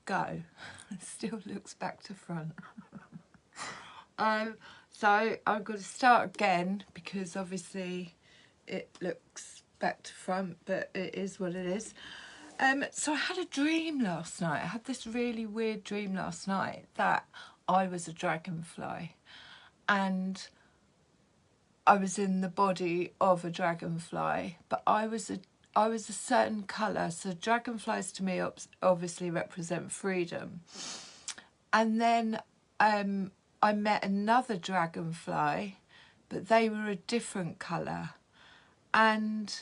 Go. It still looks back to front. So I'm going to start again because obviously it looks back to front, but it is what it is. So I had a dream last night. I had this really weird dream last night that I was a dragonfly and I was in the body of a dragonfly, but I was a certain colour. So dragonflies to me obviously represent freedom. And then I met another dragonfly, but they were a different colour. And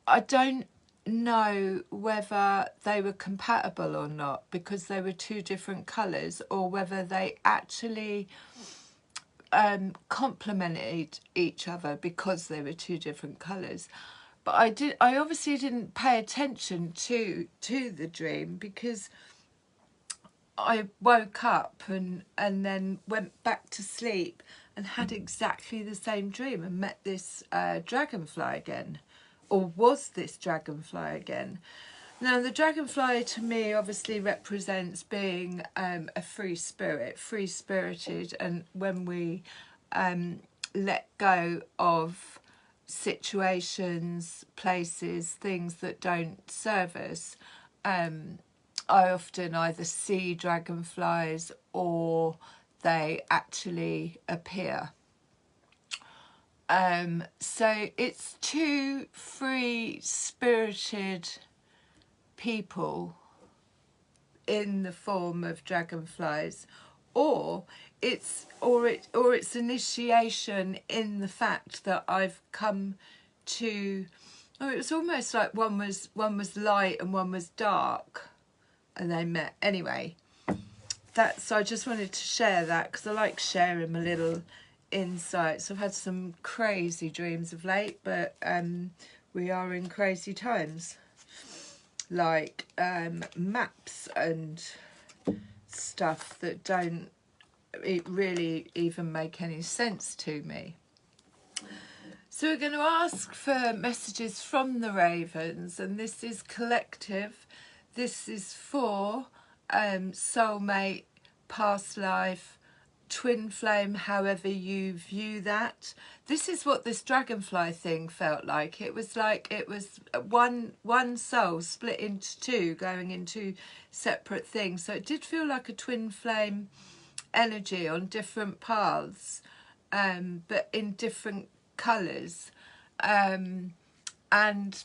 I don't know whether they were compatible or not because they were two different colours, or whether they actually complemented each other because they were two different colours. But I obviously didn't pay attention to the dream because I woke up and then went back to sleep and had exactly the same dream and met this dragonfly again, or was this dragonfly again. Now, the dragonfly to me obviously represents being a free spirit, free-spirited, and when we let go of situations, places, things that don't serve us, I often either see dragonflies or they actually appear. So it's two free-spirited people in the form of dragonflies, or it's initiation in the fact that I've come to. Oh, it was almost like one was light and one was dark, and they met. Anyway, so I just wanted to share that because I like sharing my little insights. I've had some crazy dreams of late, but we are in crazy times, like maps and stuff that don't really even make any sense to me. So we're going to ask for messages from the ravens, and this is collective. This is for soulmate, past life, twin flame, however you view that. This is what this dragonfly thing felt like. It was one soul split into two, going into separate things. So it did feel like a twin flame energy on different paths, but in different colours. And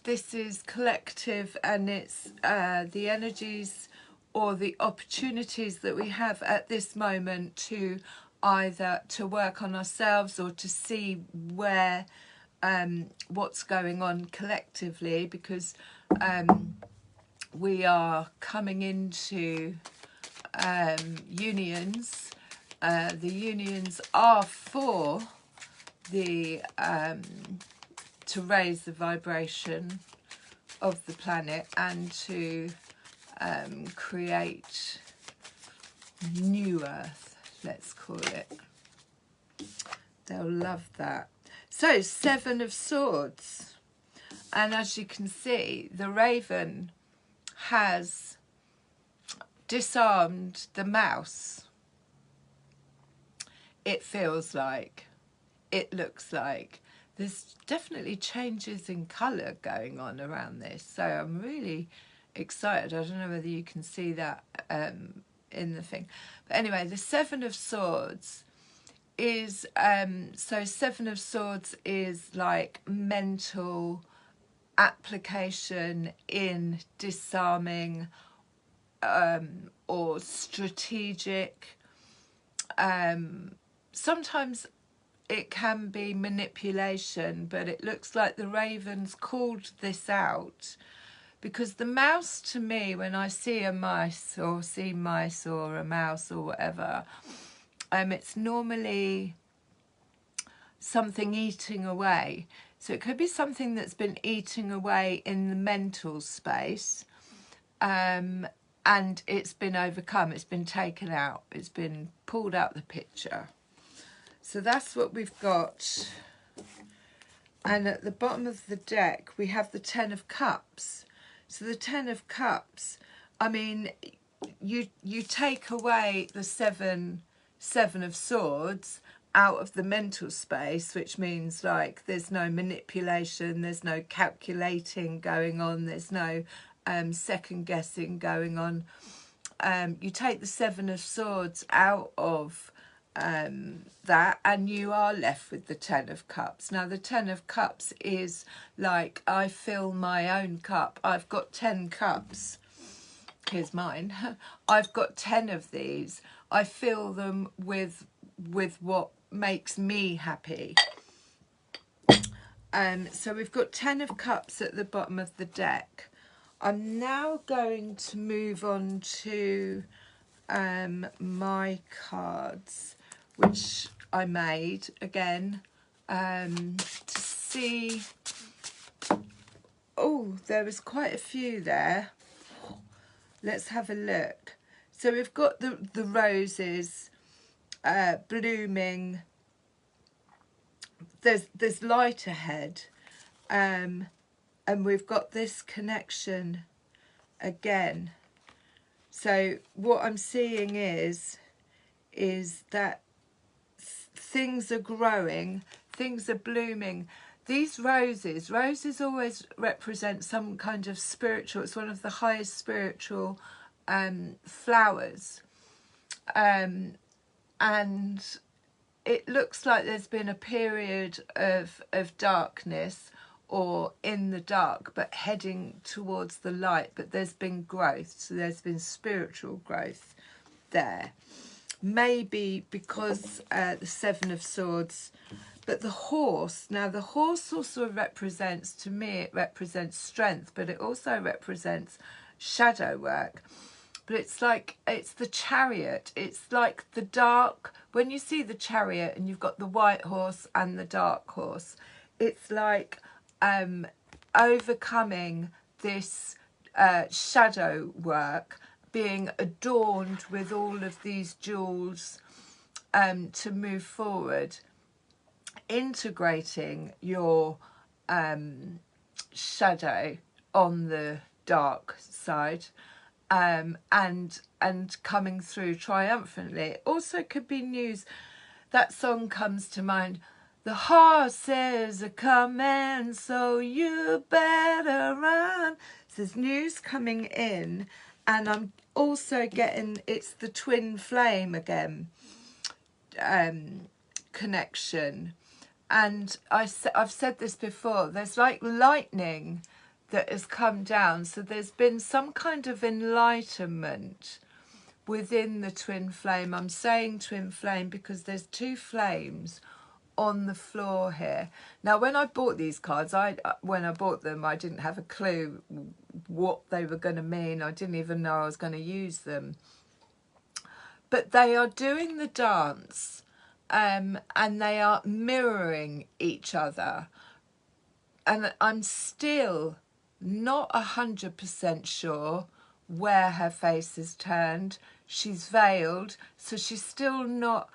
this is collective, and it's the energies or the opportunities that we have at this moment to either to work on ourselves or to see where what's going on collectively, because we are coming into unions. The unions are for the to raise the vibration of the planet and to create new earth, let's call it. They'll love that. So 7 of Swords, and as you can see, the raven has disarmed the mouse. It feels like, it looks like. There's definitely changes in colour going on around this, so I'm really excited. I don't know whether you can see that in the thing, but anyway, the 7 of Swords is so 7 of Swords is like mental application in disarming or strategic. Sometimes it can be manipulation, but it looks like the ravens called this out, because the mouse, to me, when I see a mice or a mouse or whatever, it's normally something eating away. So it could be something that's been eating away in the mental space, and it's been overcome, it's been taken out, it's been pulled out the picture. So that's what we've got. And at the bottom of the deck, we have the 10 of Cups. So the Ten of Cups, I mean, you take away the Seven of Swords out of the mental space, which means like there's no manipulation, there's no calculating going on, there's no second guessing going on. You take the Seven of Swords out of that, and you are left with the Ten of Cups. Now the Ten of Cups is like, I fill my own cup. I've got 10 cups. Here's mine. I've got 10 of these. I fill them with what makes me happy. So we've got 10 of Cups at the bottom of the deck. I'm now going to move on to my cards, which I made again to see. Oh, there was quite a few there. Let's have a look. So we've got the roses blooming. There's light ahead, and we've got this connection again. So what I'm seeing is that things are growing, things are blooming. These roses always represent some kind of spiritual, it's one of the highest spiritual flowers. And it looks like there's been a period of darkness, or in the dark, but heading towards the light, but there's been growth. So there's been spiritual growth there. Maybe because the Seven of Swords, but the horse, now the horse also represents, to me, it represents strength, but it also represents shadow work. But it's like, it's the Chariot. It's like the dark, when you see the Chariot and you've got the white horse and the dark horse, it's like overcoming this shadow work, being adorned with all of these jewels to move forward, integrating your shadow on the dark side, and coming through triumphantly. It also could be news. That song comes to mind. The horses are coming, so you better run. So there's news coming in, and I'm also getting, it's the twin flame again connection. And I've said this before, there's like lightning that has come down. So there's been some kind of enlightenment within the twin flame. I'm saying twin flame because there's two flames on the floor here. Now when I bought these cards, when I bought them, I didn't have a clue what they were going to mean. I didn't even know I was going to use them. But they are doing the dance, and they are mirroring each other. And I'm still not 100% sure where her face is turned. She's veiled, so she's still not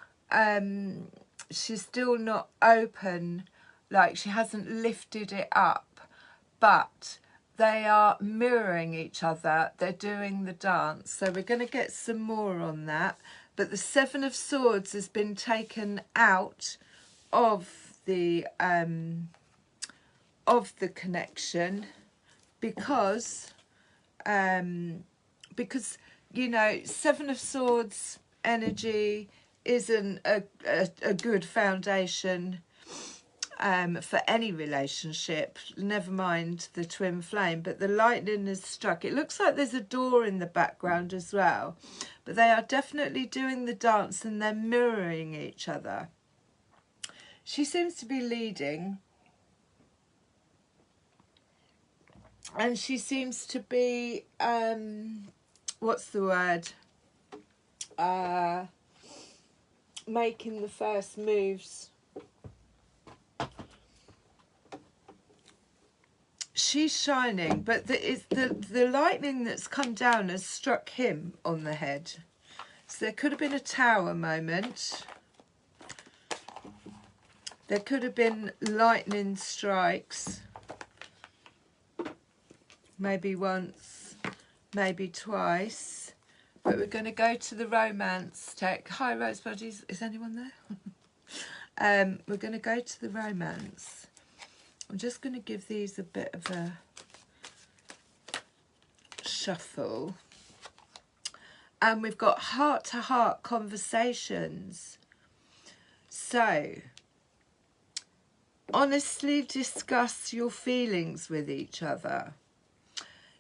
open, like she hasn't lifted it up, but they are mirroring each other. They're doing the dance. So we're going to get some more on that. But the Seven of Swords has been taken out of the connection because you know, Seven of Swords energy isn't a good foundation for any relationship, never mind the twin flame. But the lightning has struck. It looks like there's a door in the background as well, but they are definitely doing the dance and they're mirroring each other. She seems to be leading, and she seems to be what's the word, making the first moves. She's shining, but the lightning that's come down has struck him on the head. So there could have been a tower moment. There could have been lightning strikes. maybe once, maybe twice. But we're going to go to the romance deck. Hi, Rosebuddies. Is anyone there? We're going to go to the romance. I'm just going to give these a bit of a shuffle. And we've got heart-to-heart conversations. So, honestly discuss your feelings with each other.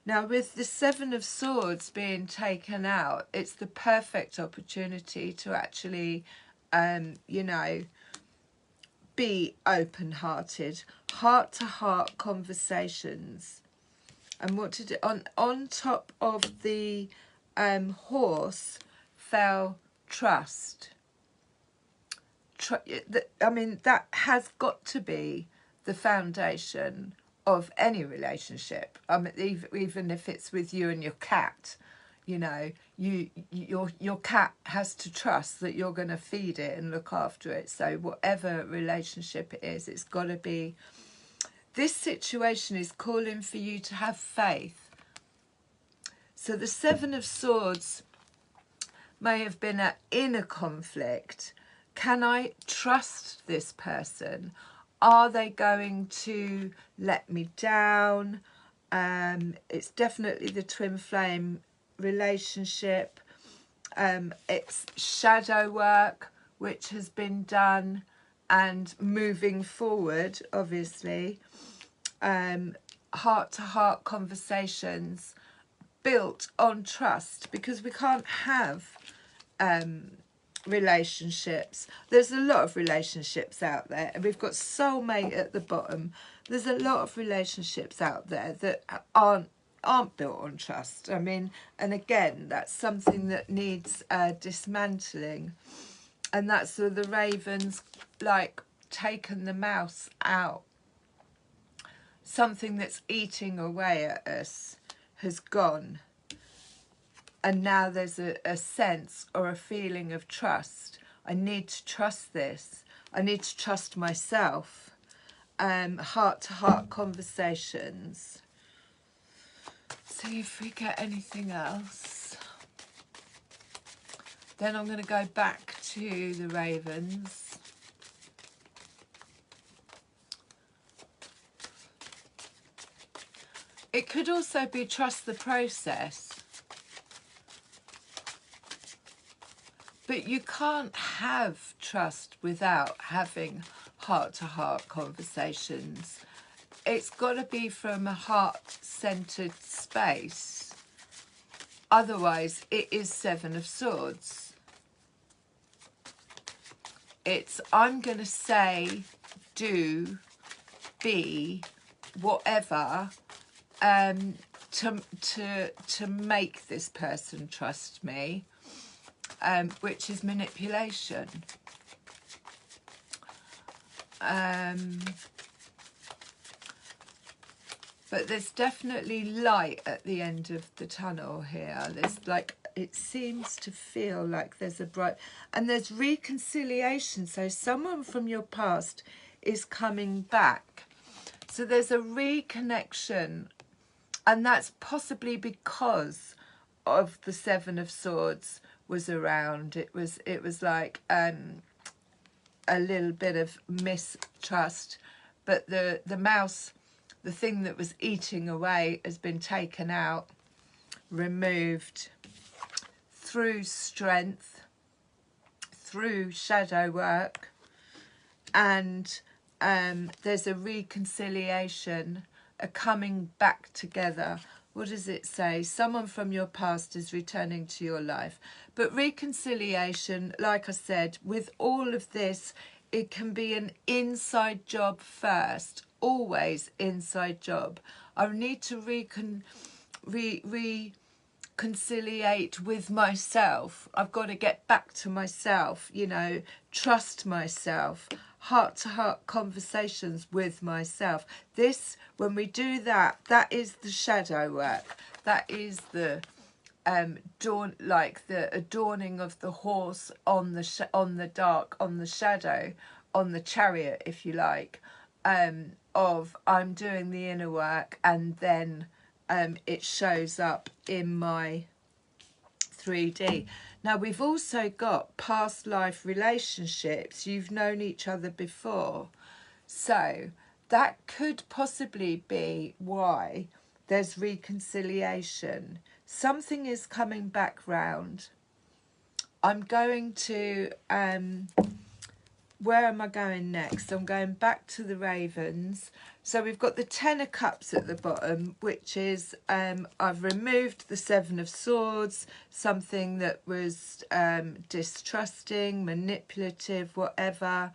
Now, with the Seven of Swords being taken out, it's the perfect opportunity to actually, you know, be open-hearted, heart-to-heart conversations. And what to do? On top of the horse fell trust. I mean, that has got to be the foundation of any relationship. I mean, even if it's with you and your cat, you know, your cat has to trust that you're going to feed it and look after it. So whatever relationship it is, it's got to be. This situation is calling for you to have faith. So the Seven of Swords may have been an inner conflict. Can I trust this person? Are they going to let me down? It's definitely the twin flame relationship. It's shadow work which has been done, and moving forward, obviously, heart-to-heart conversations built on trust, because we can't have relationships. There's a lot of relationships out there, and we've got soulmate at the bottom. There's a lot of relationships out there that aren't built on trust. I mean, and again, that's something that needs dismantling. And that's where the ravens, like, taken the mouse out. Something that's eating away at us has gone. And now there's a sense or a feeling of trust. I need to trust this. I need to trust myself. Heart-to-heart conversations. See if we get anything else. Then I'm going to go back to the ravens. It could also be trust the process. But you can't have trust without having heart-to-heart conversations. It's got to be from a heart-centered space. Otherwise, it is Seven of Swords. It's, I'm going to say, do, be, whatever, to make this person trust me. Which is manipulation. But there's definitely light at the end of the tunnel here. There's like, it seems to feel like there's a bright, and there's reconciliation. So someone from your past is coming back. So there's a reconnection, and that's possibly because of the Seven of Swords was around. It was like a little bit of mistrust, but the mouse, the thing that was eating away, has been taken out, removed through strength, through shadow work, and there's a reconciliation, a coming back together. What does it say? Someone from your past is returning to your life. But reconciliation, like I said, with all of this, it can be an inside job first. Always inside job. I need to reconciliate with myself. I've got to get back to myself, you know, trust myself. Heart-to-heart conversations with myself. This, when we do that, that is the shadow work. That is the the adorning of the horse on the dark, on the shadow, on the chariot, if you like. Of I'm doing the inner work, and then it shows up in my 3D. Now we've also got past life relationships. You've known each other before. So that could possibly be why there's reconciliation. Something is coming back round. I'm going to, where am I going next? I'm going back to the Ravens. So we've got the Ten of Cups at the bottom, which is, I've removed the Seven of Swords, something that was distrusting, manipulative, whatever.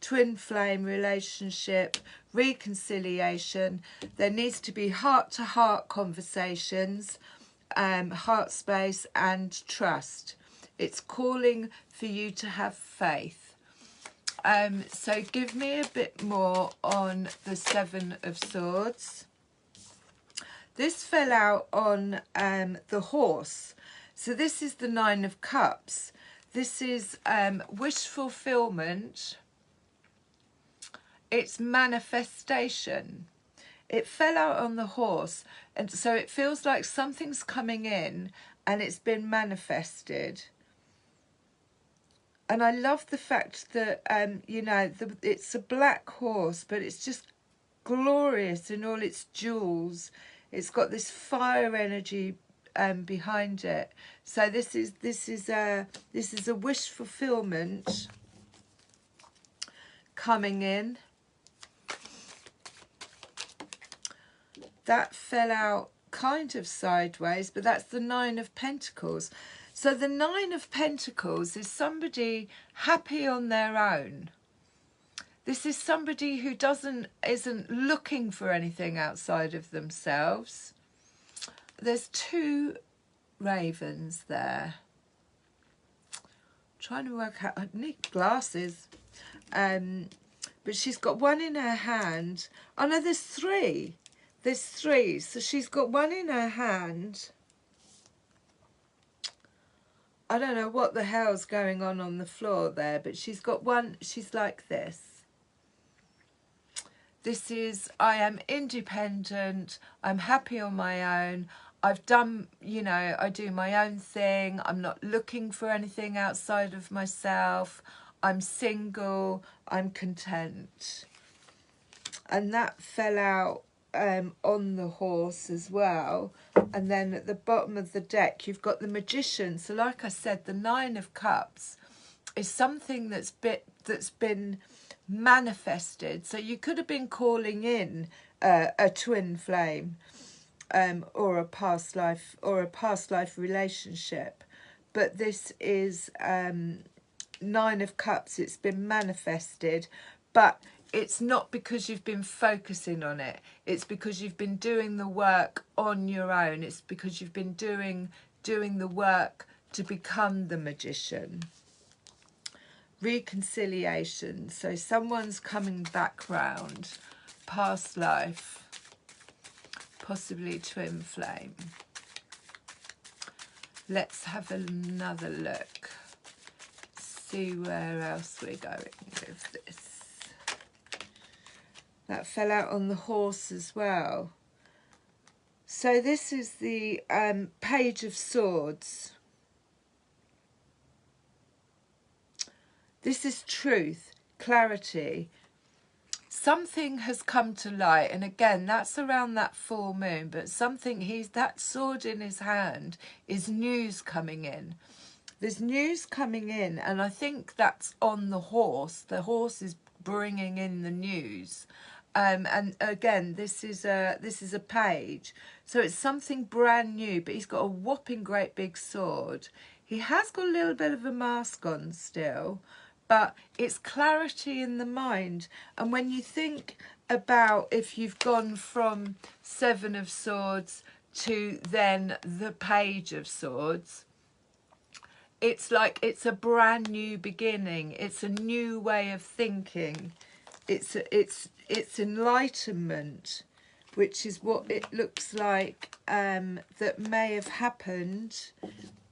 Twin flame relationship, reconciliation. There needs to be heart-to-heart conversations, heart space and trust. It's calling for you to have faith. So give me a bit more on the Seven of Swords. This fell out on the horse. So this is the Nine of Cups. This is wish fulfillment. It's manifestation. It fell out on the horse, and so it feels like something's coming in and it's been manifested. And I love the fact that, you know, it's a black horse, but it's just glorious in all its jewels. It's got this fire energy behind it. So this is a wish fulfillment coming in. That fell out kind of sideways, but that's the Nine of Pentacles. So the Nine of Pentacles is somebody happy on their own. This is somebody who isn't looking for anything outside of themselves. There's two ravens there. I'm trying to work out, I need glasses. But she's got one in her hand. Oh no, there's three. There's three. So she's got one in her hand. I don't know what the hell's going on the floor there, but she's got one. She's like this. This is, I am independent. I'm happy on my own. I've done, you know, I do my own thing. I'm not looking for anything outside of myself. I'm single. I'm content. And that fell out on the horse as well. And then at the bottom of the deck you've got the Magician. So like I said, the Nine of Cups is something that's been manifested. So you could have been calling in a twin flame or a past life relationship, but this is Nine of Cups. It's been manifested, but it's not because you've been focusing on it. It's because you've been doing the work on your own. It's because you've been doing the work to become the Magician. Reconciliation. So someone's coming back round. Past life. Possibly twin flame. Let's have another look. See where else we're going with this. That fell out on the horse as well. So this is the Page of Swords. This is truth, clarity. Something has come to light, and again, that's around that full moon, but something, that sword in his hand is news coming in. There's news coming in, and I think that's on the horse. The horse is bringing in the news. And again, this is a page, so it's something brand new, but he's got a whopping great big sword. He has got a little bit of a mask on still, but it's clarity in the mind. And when you think about if you've gone from Seven of Swords to then the Page of Swords, it's like it's a brand new beginning. It's a new way of thinking. It's enlightenment, which is what it looks like that may have happened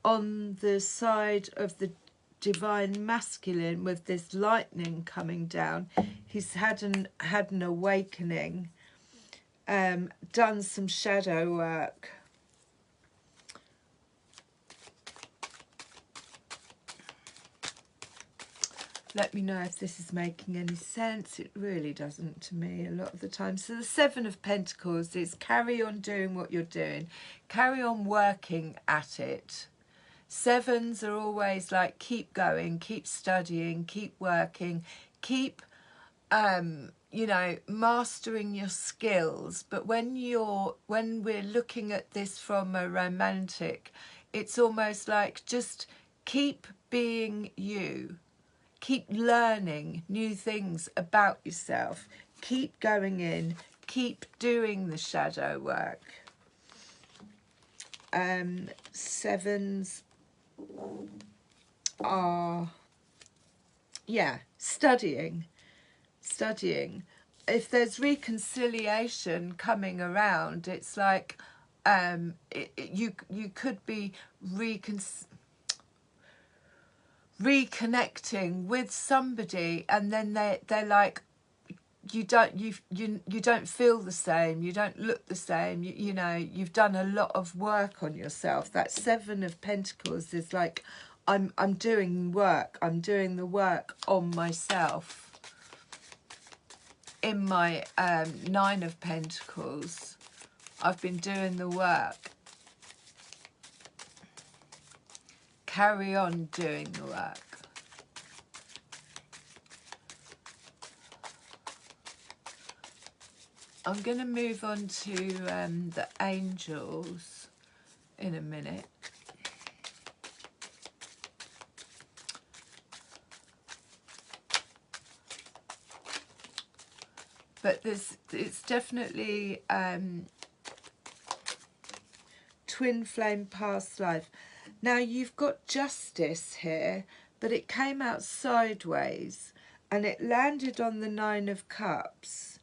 on the side of the divine masculine with this lightning coming down. He's had an awakening, done some shadow work. Let me know if this is making any sense. It really doesn't to me a lot of the time. So the Seven of Pentacles is carry on doing what you're doing. Carry on working at it. Sevens are always like keep going, keep studying, keep working, keep, you know, mastering your skills. But when we're looking at this from a romantic, it's almost like just keep being you. Keep learning new things about yourself. Keep going in. Keep doing the shadow work. Sevens are, yeah, studying. If there's reconciliation coming around, it's like you could be reconnecting with somebody, and then they're like, you don't feel the same, you don't look the same, you know, you've done a lot of work on yourself. That Seven of Pentacles is like, I'm doing work, I'm doing the work on myself. In my Nine of Pentacles, I've been doing the work. Carry on doing the work. I'm going to move on to the angels in a minute. But it's definitely twin flame past life. Now you've got Justice here, but it came out sideways and it landed on the Nine of Cups.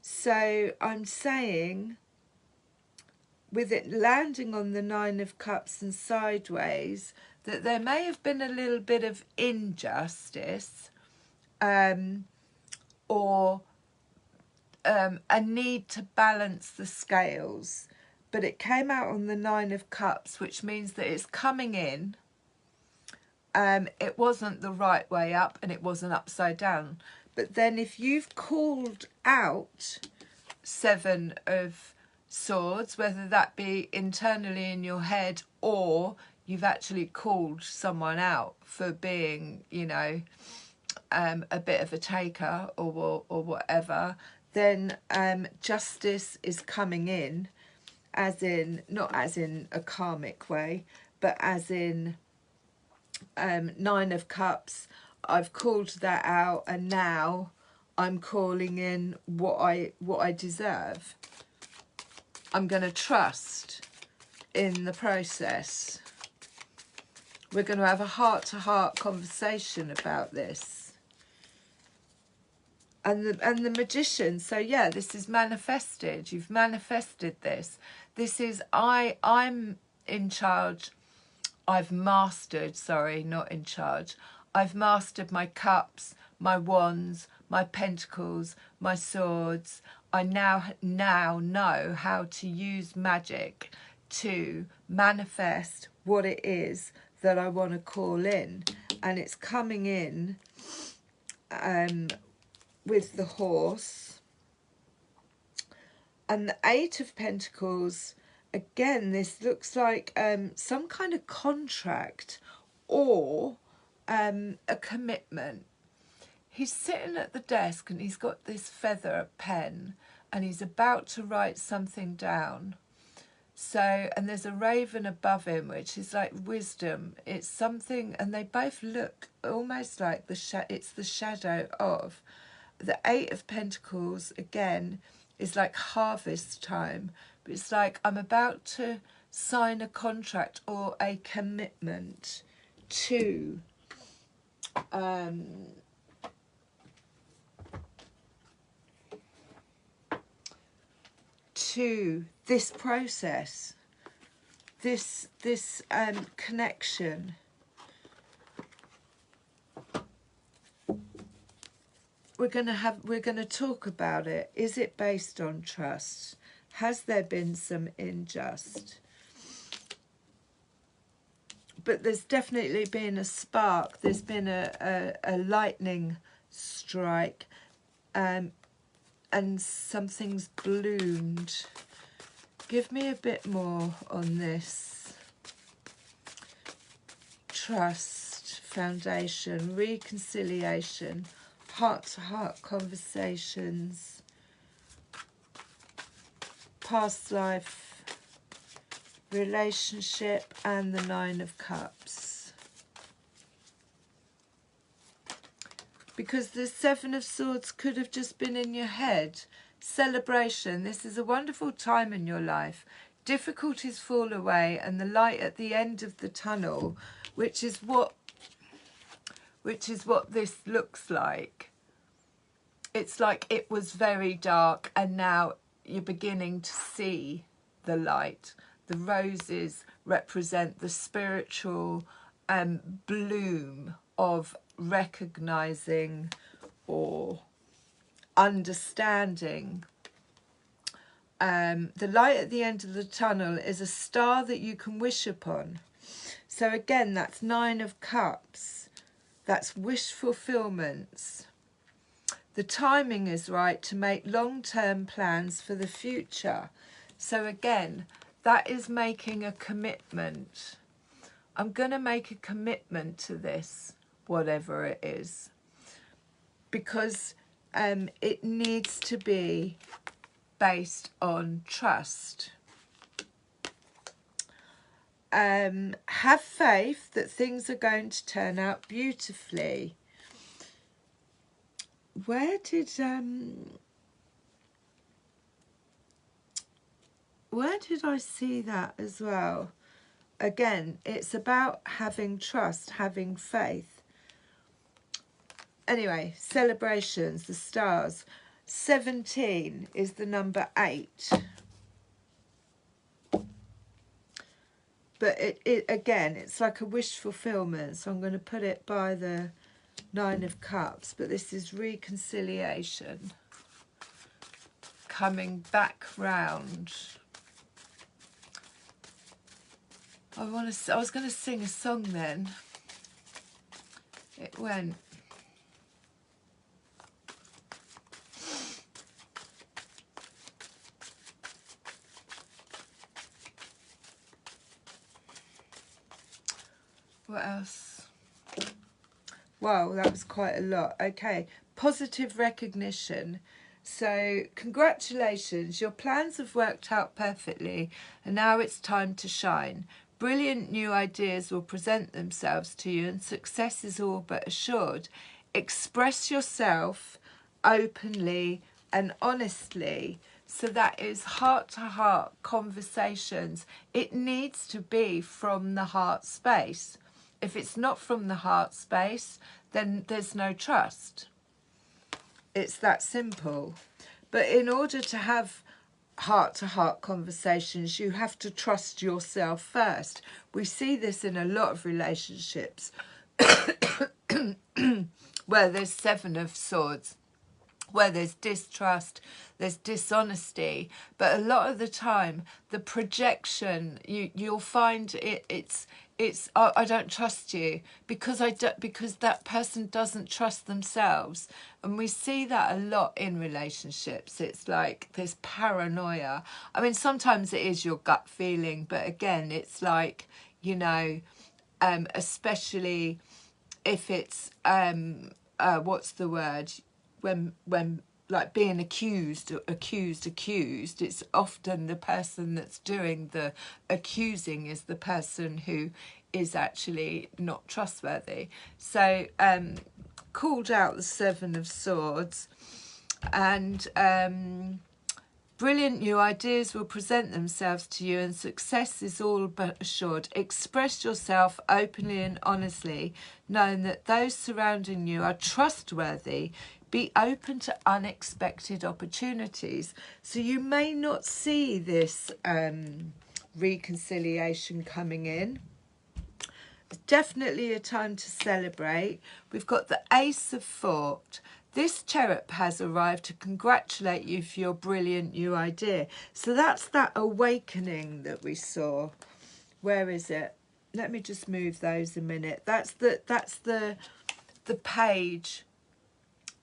So I'm saying, with it landing on the Nine of Cups and sideways, that there may have been a little bit of injustice, or a need to balance the scales. But it came out on the Nine of Cups, which means that it's coming in. It wasn't the right way up and it wasn't upside down. But then if you've called out Seven of Swords, whether that be internally in your head or you've actually called someone out for being, you know, a bit of a taker or whatever, then justice is coming in. As in, not as in a karmic way, but as in Nine of Cups. I've called that out, and now I'm calling in what I deserve. I'm going to trust in the process. We're going to have a heart-to-heart conversation about this. And the Magician. So yeah, this is manifested. You've manifested this. This is I'm in charge. I've mastered, sorry, not in charge. I've mastered my cups, my wands, my pentacles, my swords. I now know how to use magic to manifest what it is that I want to call in. And it's coming in with the Horse. And the Eight of Pentacles, again, this looks like some kind of contract or a commitment. He's sitting at the desk and he's got this feather pen and he's about to write something down. So, and there's a raven above him, which is like wisdom. It's something, and they both look almost like it's the shadow of. The Eight of Pentacles, again, is like harvest time. But it's like I'm about to sign a contract or a commitment to this process, this connection. We're going to talk about it. Is it based on trust? Has there been some unjust? But there's definitely been a spark. There's been a lightning strike, and something's bloomed. Give me a bit more on this. Trust, foundation, reconciliation, heart-to-heart conversations, past life, relationship, and the Nine of Cups. Because the Seven of Swords could have just been in your head. Celebration. This is a wonderful time in your life. Difficulties fall away, and the light at the end of the tunnel, which is what this looks like. It's like it was very dark, and now you're beginning to see the light. The roses represent the spiritual bloom of recognizing or understanding. The light at the end of the tunnel is a star that you can wish upon. So again, that's Nine of Cups. That's wish fulfillments. The timing is right to make long-term plans for the future. So again, that is making a commitment. I'm going to make a commitment to this, whatever it is, because it needs to be based on trust. Have faith that things are going to turn out beautifully. Where did I see that as well? Again, it's about having trust, having faith. Anyway, celebrations, the stars. 17 is the number 8. But it again, it's like a wish fulfillment. So I'm going to put it by the Nine of Cups. But this is reconciliation. Coming back round. I was going to sing a song then. It went. What else? Wow, that was quite a lot. Okay, positive recognition. So congratulations, your plans have worked out perfectly, and now it's time to shine. Brilliant new ideas will present themselves to you, and success is all but assured. Express yourself openly and honestly. So that is heart-to-heart conversations. It needs to be from the heart space. If it's not from the heart space, then there's no trust. It's that simple. But in order to have heart-to-heart conversations, you have to trust yourself first. We see this in a lot of relationships where there's Seven of Swords, where there's distrust, there's dishonesty, but a lot of the time the projection, you'll find it's I don't trust you because because that person doesn't trust themselves. And we see that a lot in relationships. It's like this paranoia. I mean, sometimes it is your gut feeling, but again, it's like, you know, especially if it's what's the word, when like being accused, it's often the person that's doing the accusing is the person who is actually not trustworthy. So called out the Seven of Swords, and brilliant new ideas will present themselves to you, and success is all but assured. Express yourself openly and honestly, knowing that those surrounding you are trustworthy. Be open to unexpected opportunities. So you may not see this reconciliation coming in. It's definitely a time to celebrate. We've got the Ace of Thought. This cherub has arrived to congratulate you for your brilliant new idea. So that's that awakening that we saw. Where is it? Let me just move those a minute. That's the page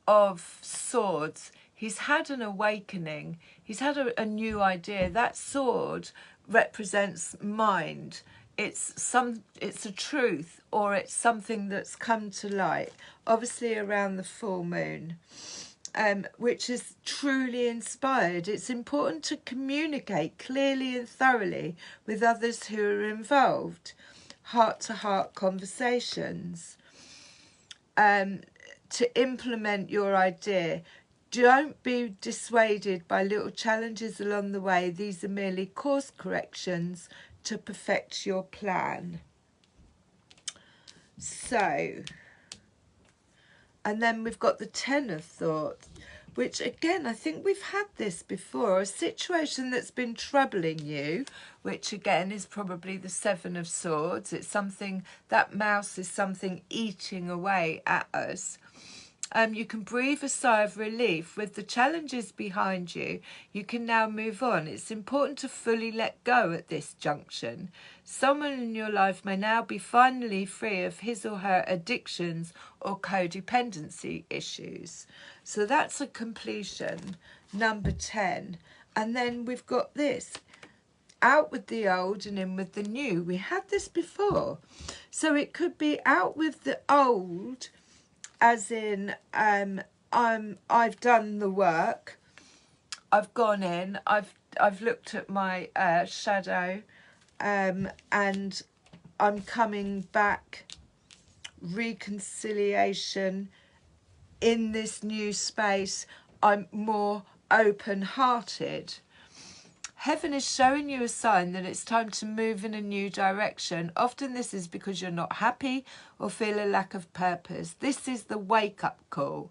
of swords. He's had an awakening. He's had a new idea. That sword represents mind. It's a truth, or it's something that's come to light, obviously around the full moon, which is truly inspired. It's important to communicate clearly and thoroughly with others who are involved, heart-to-heart conversations, to implement your idea. Don't be dissuaded by little challenges along the way. These are merely course corrections to perfect your plan. So, and then we've got the 10 of thoughts, which again, I think we've had this before, a situation that's been troubling you, which again is probably the 7 of swords. It's something, that mouse is something eating away at us. You can breathe a sigh of relief. With the challenges behind you, you can now move on. It's important to fully let go at this junction. Someone in your life may now be finally free of his or her addictions or codependency issues. So that's a completion, number 10. And then we've got this, out with the old and in with the new. We had this before. So it could be out with the old, as in I've done the work, I've gone in, I've looked at my shadow, and I'm coming back, reconciliation in this new space. I'm more open-hearted. Heaven is showing you a sign that it's time to move in a new direction. Often this is because you're not happy or feel a lack of purpose. This is the wake-up call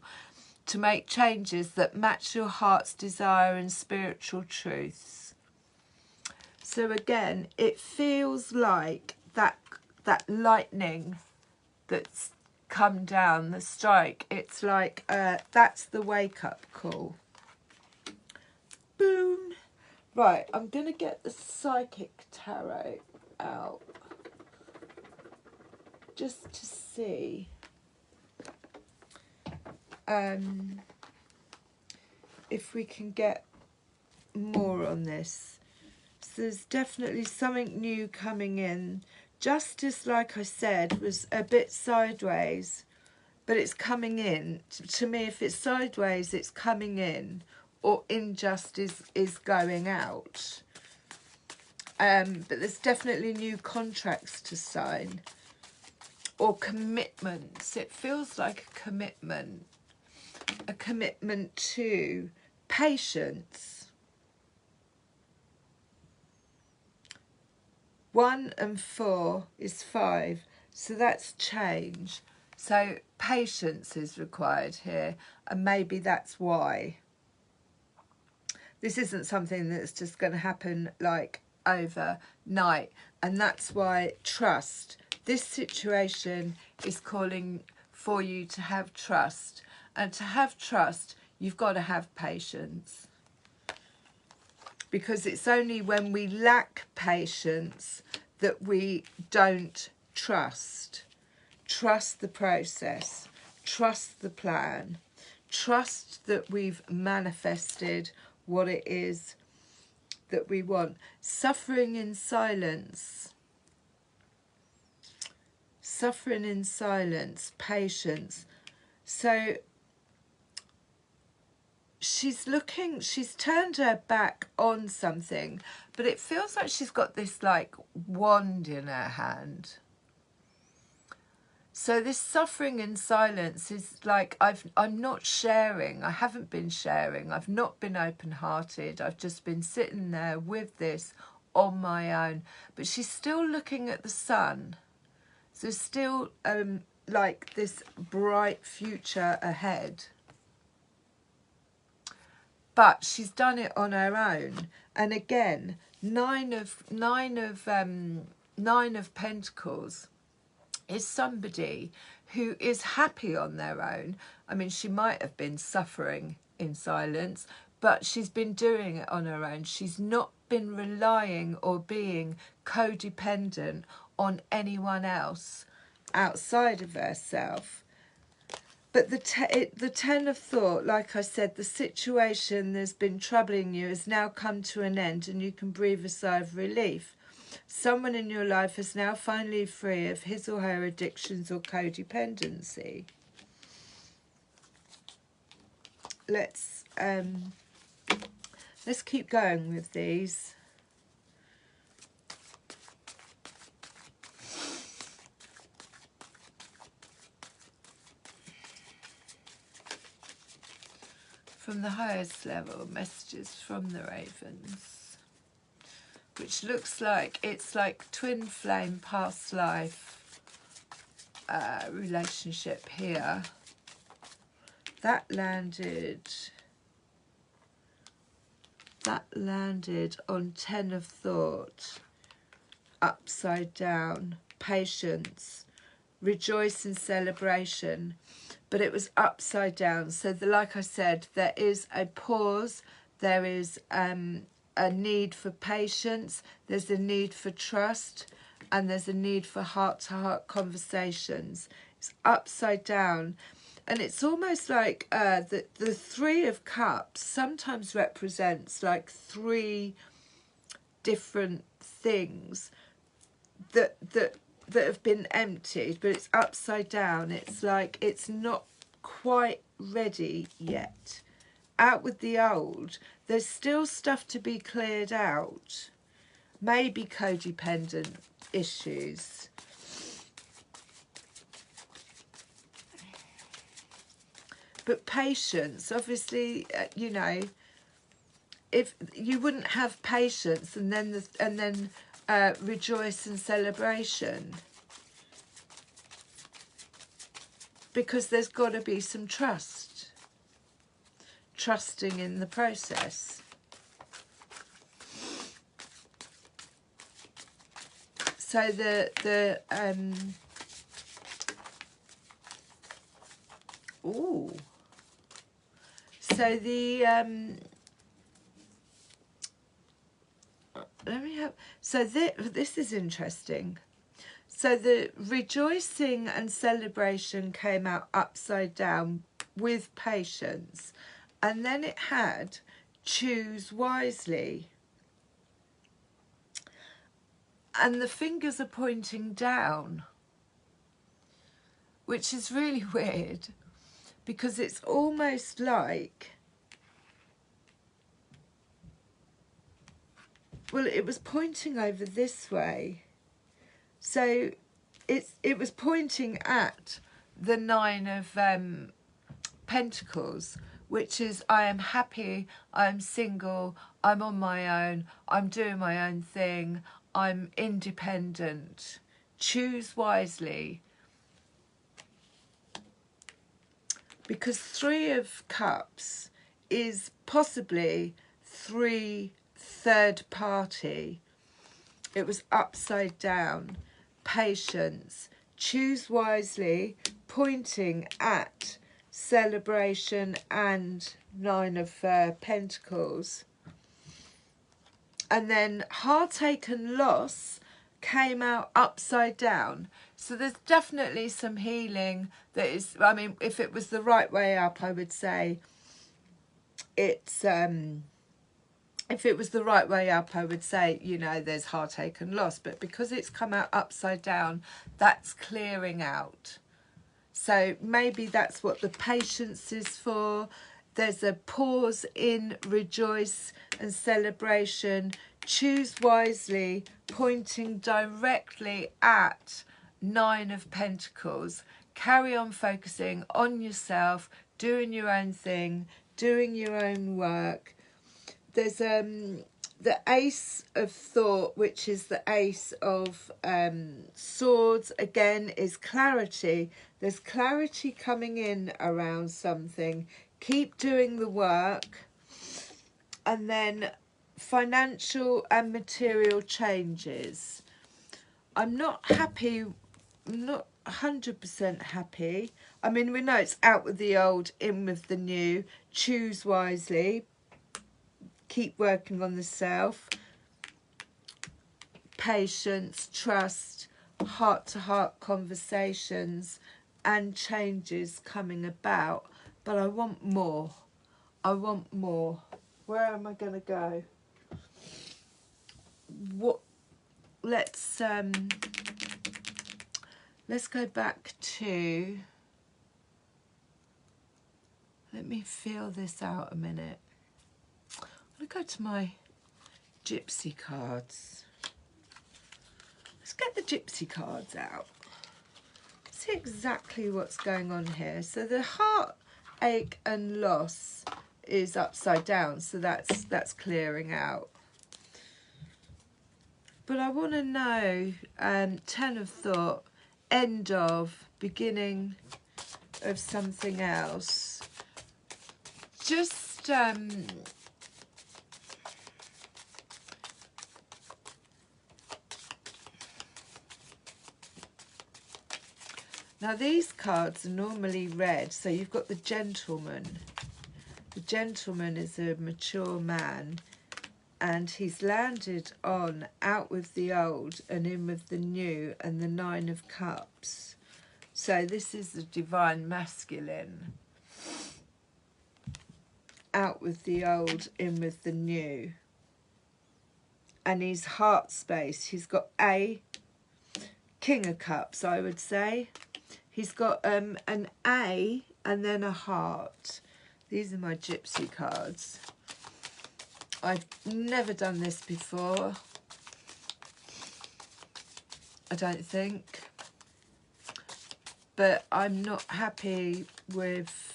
to make changes that match your heart's desire and spiritual truths. So again, it feels like that lightning that's come down, the strike. It's like that's the wake-up call. Boom. Right, I'm going to get the Psychic Tarot out just to see if we can get more on this. So there's definitely something new coming in. Justice, like I said, was a bit sideways, but it's coming in. To me, if it's sideways, it's coming in. Or injustice is going out. But there's definitely new contracts to sign. Or commitments. It feels like a commitment. A commitment to patience. 1 and 4 is 5. So that's change. So patience is required here. And maybe that's why. This isn't something that's just going to happen like overnight. And that's why trust. This situation is calling for you to have trust. And to have trust, you've got to have patience. Because it's only when we lack patience that we don't trust. Trust the process. Trust the plan. Trust that we've manifested what it is that we want. Suffering in silence. Suffering in silence. Patience. So she's turned her back on something, but it feels like she's got this like wand in her hand. So this suffering in silence is like, I'm not sharing. I haven't been sharing. I've not been open-hearted. I've just been sitting there with this on my own. But she's still looking at the sun. So still like this bright future ahead. But she's done it on her own. And again, nine of Pentacles. is somebody who is happy on their own. I mean, she might have been suffering in silence, but she's been doing it on her own. She's not been relying or being codependent on anyone else outside of herself. But the Ten of Thought, like I said, the situation that's been troubling you has now come to an end, and you can breathe a sigh of relief. Someone in your life is now finally free of his or her addictions or codependency. Let's keep going with these. From the highest level, messages from the ravens, which looks like it's like twin flame past life relationship here. That landed on Ten of Thought, upside down, patience, rejoice and celebration. But it was upside down. So like I said, there is a pause, there is a need for patience, there's a need for trust, and there's a need for heart-to-heart conversations. It's upside down. And it's almost like the Three of Cups sometimes represents like three different things that have been emptied, but it's upside down. It's like it's not quite ready yet. Out with the old. There's still stuff to be cleared out. Maybe codependent issues. But patience, obviously, you know, if you wouldn't have patience and then rejoice and celebration, because there's got to be some trusting in the process. So this is interesting. So the rejoicing and celebration came out upside down with patience, and then it had choose wisely, and the fingers are pointing down, which is really weird, because it's almost like, well, it was pointing over this way. So it was pointing at the Nine of Pentacles, which is I am happy, I'm single, I'm on my own, I'm doing my own thing, I'm independent. Choose wisely. Because Three of Cups is possibly third party. It was upside down. Patience. Choose wisely, pointing at celebration and Nine of Pentacles. And then heartache and loss came out upside down. So there's definitely some healing that is, I mean, if it was the right way up, I would say it's, if it was the right way up, I would say, you know, there's heartache and loss. But because it's come out upside down, that's clearing out. So maybe that's what the patience is for. There's a pause in rejoice and celebration. Choose wisely, pointing directly at Nine of Pentacles. Carry on focusing on yourself, doing your own thing, doing your own work. There's the Ace of Thought, which is the Ace of Swords, again, is clarity. There's clarity coming in around something. Keep doing the work. And then financial and material changes. I'm not happy not 100% happy. I mean, we know it's out with the old, in with the new. Choose wisely. Keep working on the self. Patience, trust, heart-to-heart conversations and changes coming about. But I want more. I want more. Where am I going to go? What? Let's go back to... Let me feel this out a minute. I'm going to go to my gypsy cards. Let's get the gypsy cards out. See exactly what's going on here. So the heartache and loss is upside down, so that's clearing out. But I want to know, 10 of thought, end of, beginning of something else. Just now these cards are normally red, so you've got the gentleman. The gentleman is a mature man, and he's landed on out with the old and in with the new, and the 9 of cups. So this is the divine masculine. Out with the old, in with the new. And his heart space, he's got a King of Cups, I would say. He's got an A and then a heart. These are my gypsy cards. I've never done this before, I don't think. But I'm not happy with...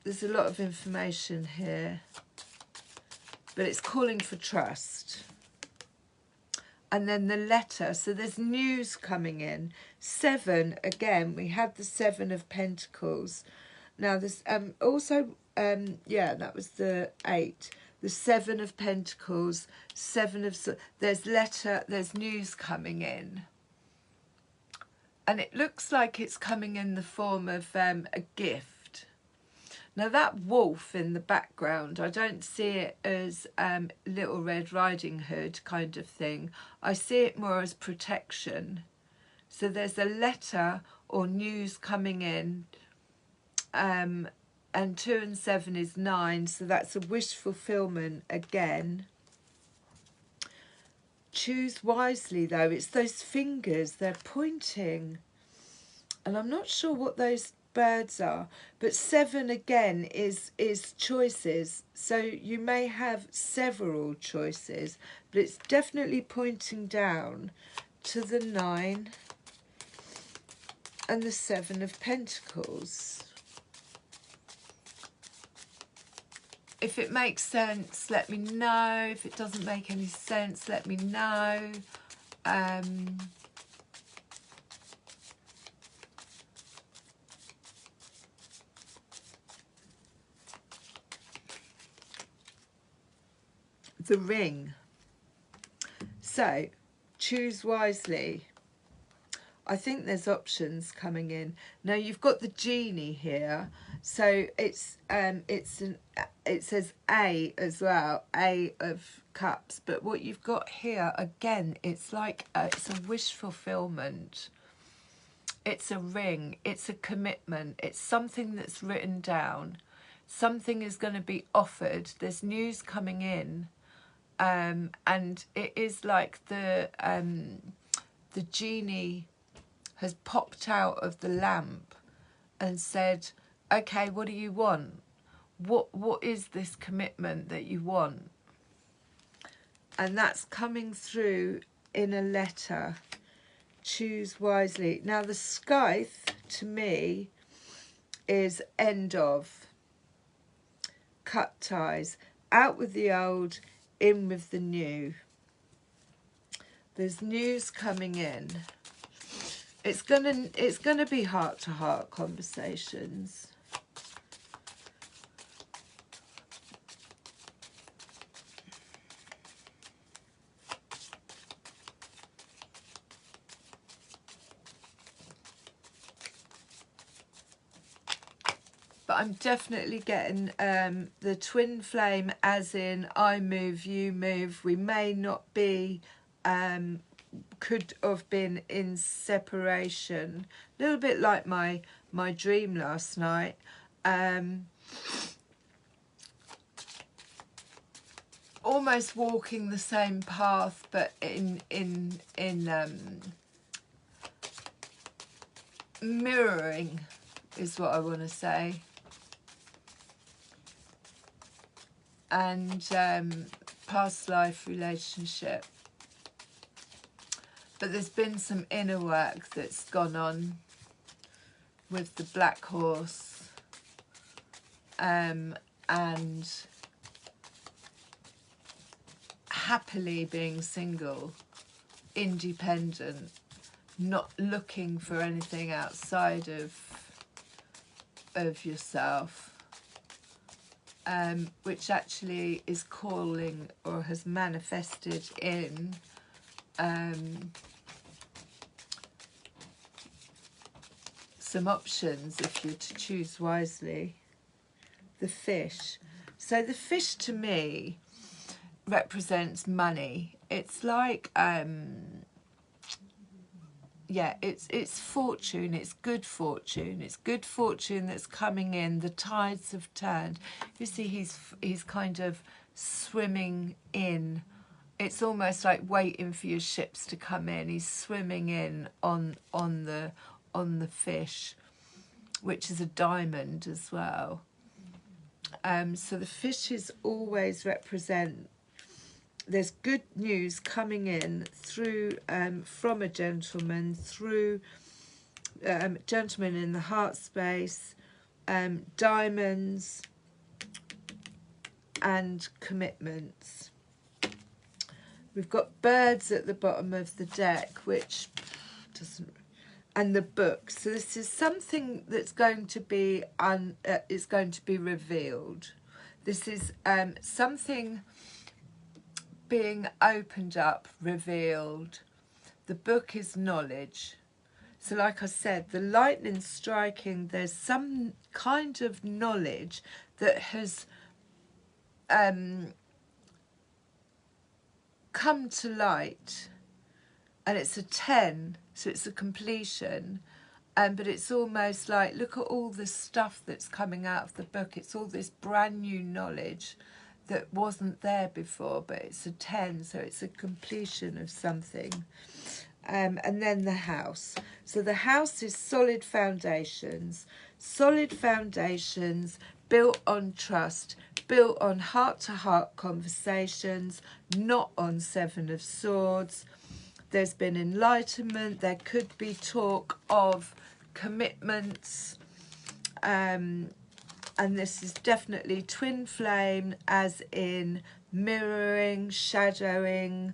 There's a lot of information here. But it's calling for trust. And then the letter. So there's news coming in. 7, again, we had the 7 of Pentacles. Now there's also... yeah, that was the 8. The 7 of Pentacles, 7 of... There's letter, there's news coming in. And it looks like it's coming in the form of a gift. Now that wolf in the background, I don't see it as Little Red Riding Hood kind of thing. I see it more as protection. So there's a letter or news coming in. And 2 and 7 is 9, so that's a wish fulfillment again. Choose wisely, though. It's those fingers, they're pointing. And I'm not sure what those birds are. But 7 again is choices. So you may have several choices, but it's definitely pointing down to the 9 and the 7 of Pentacles. If it makes sense, let me know. If it doesn't make any sense, let me know. The ring. So, choose wisely. I think there's options coming in. Now you've got the genie here, so it says A as well, A of Cups. But what you've got here again, it's like it's a wish fulfillment. It's a ring. It's a commitment. It's something that's written down. Something is going to be offered. There's news coming in, and it is like the genie has popped out of the lamp and said, okay, what do you want? What is this commitment that you want? And that's coming through in a letter. Choose wisely. Now the scythe to me is end of. Cut ties. Out with the old, in with the new. There's news coming in. It's gonna be heart-to-heart conversations. but I'm definitely getting the twin flame, as in I move, you move. We may not be, could have been in separation, a little bit like my dream last night. Almost walking the same path, but in mirroring is what I want to say. And past life relationship. But there's been some inner work that's gone on with the black horse, and happily being single, independent, not looking for anything outside of yourself, which actually is calling or has manifested in some options if you're to choose wisely. The fish. So the fish to me represents money. It's like yeah, it's fortune, it's good fortune. It's good fortune that's coming in. The tides have turned. You see he's kind of swimming in. It's almost like waiting for your ships to come in. He's swimming in on the fish, which is a diamond as well. So the fishes always represent, there's good news coming in through from a gentleman, through gentleman in the heart space, diamonds and commitments. We've got birds at the bottom of the deck, which doesn't, and the book. So this is something that's going to be is going to be revealed. This is something being opened up, revealed. The book is knowledge. So like I said, the lightning striking, there's some kind of knowledge that has come to light, and it's a 10, so it's a completion. But it's almost like, look at all the stuff that's coming out of the book. It's all this brand new knowledge that wasn't there before, but it's a 10, so it's a completion of something. And then the house. So the house is solid foundations built on trust, built on heart-to-heart conversations, not on Seven of Swords. There's been enlightenment. There could be talk of commitments. And this is definitely twin flame, as in mirroring, shadowing,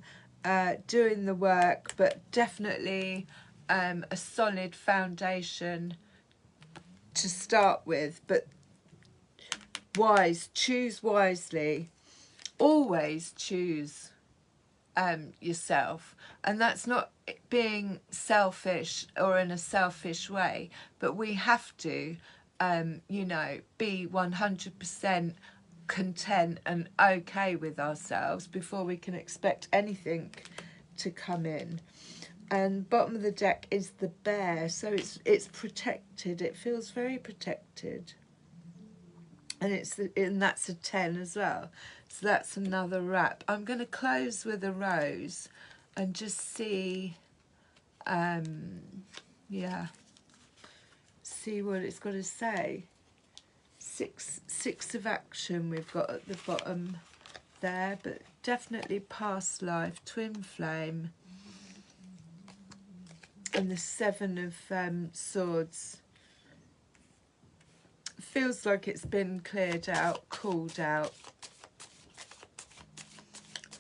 doing the work, but definitely a solid foundation to start with. But choose wisely. Always choose yourself, and that's not being selfish or in a selfish way, but we have to you know, be 100% content and okay with ourselves before we can expect anything to come in. And bottom of the deck is the bear, so it's protected. It feels very protected, and that's a 10 as well. So that's another wrap. I'm going to close with a rose and just see, yeah, see what it's got to say. Six of action we've got at the bottom there, but definitely past life, twin flame, and the Seven of Swords. Feels like it's been cleared out, called out.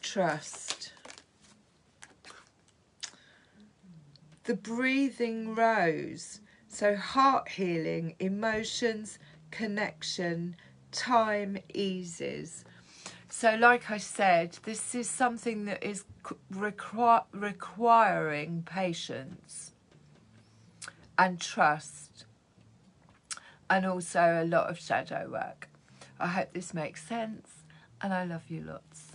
Trust. The breathing rose. So heart healing, emotions, connection, time eases. So like I said, this is something that is requiring patience and trust. and also a lot of shadow work. I hope this makes sense, and I love you lots.